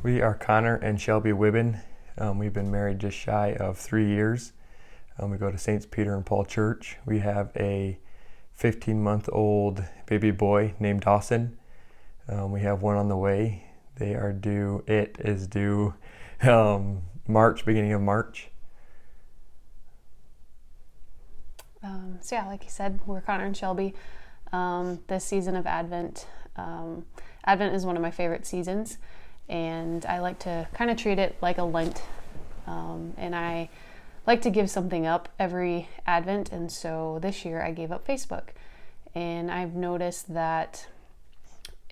We are Connor and Shelby Wuebben. We've been married just shy of 3 years. We go to St. Peter and Paul Church. We have a 15-month-old baby boy named Dawson. We have one on the way. It is due beginning of March. Like you said, we're Connor and Shelby. This season of Advent, Advent is one of my favorite seasons, and I like to kind of treat it like a Lent, and I like to give something up every Advent, and so this year I gave up Facebook, and I've noticed that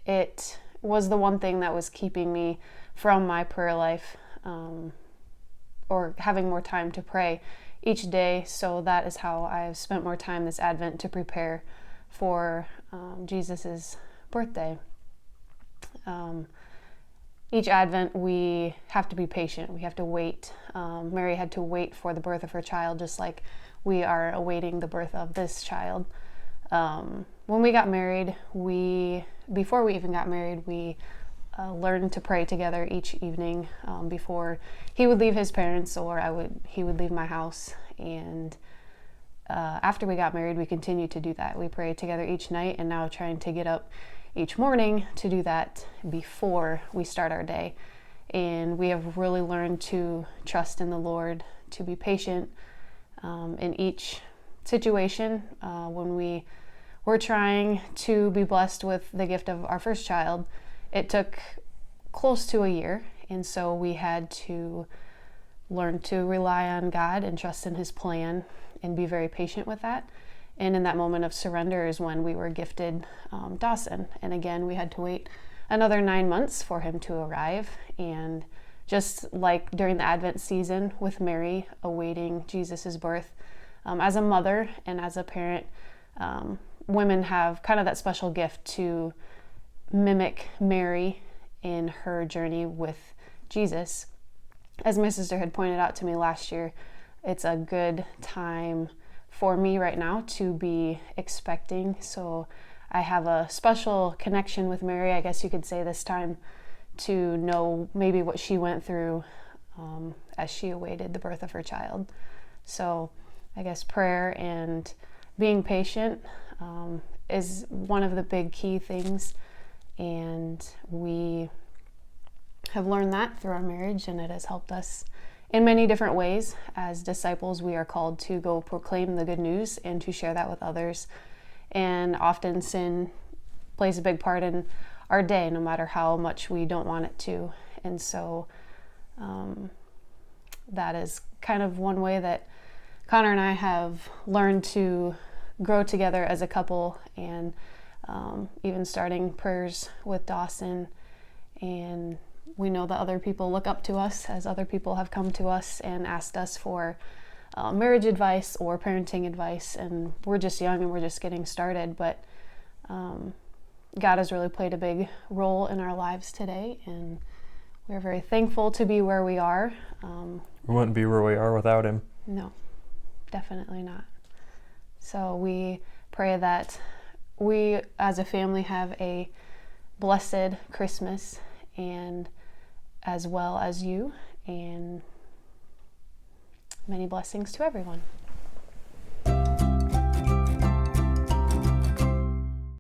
it was the one thing that was keeping me from my prayer life, or having more time to pray each day. So that is how I've spent more time this Advent to prepare for Jesus's birthday. Each Advent we have to be patient. We have to wait. Mary had to wait for the birth of her child, just like we are awaiting the birth of this child. When we got married, before we even got married, we learned to pray together each evening before he would leave his parents or he would leave my house. And after we got married, we continued to do that. We prayed together each night, and now trying to get up each morning to do that before we start our day. And we have really learned to trust in the Lord, to be patient in each situation. When we were trying to be blessed with the gift of our first child, it took close to a year, and so we had to learn to rely on God and trust in His plan and be very patient with that. And in that moment of surrender is when we were gifted Dawson. And again, we had to wait another 9 months for him to arrive. And just like during the Advent season with Mary awaiting Jesus's birth, as a mother and as a parent, women have kind of that special gift to mimic Mary in her journey with Jesus. As my sister had pointed out to me last year, it's a good time for me right now to be expecting. So I have a special connection with Mary, I guess you could say, this time, to know maybe what she went through as she awaited the birth of her child. So I guess prayer and being patient is one of the big key things, and we have learned that through our marriage, and it has helped us in many different ways. As disciples, we are called to go proclaim the good news and to share that with others. And often sin plays a big part in our day, no matter how much we don't want it to. And so that is kind of one way that Connor and I have learned to grow together as a couple, and even starting prayers with Dawson. And we know that other people look up to us, as other people have come to us and asked us for marriage advice or parenting advice. And we're just young and we're just getting started, but God has really played a big role in our lives today, and we're very thankful to be where we are. We wouldn't be where we are without him. No, definitely not. So we pray that we as a family have a blessed Christmas, and as well as you, and many blessings to everyone.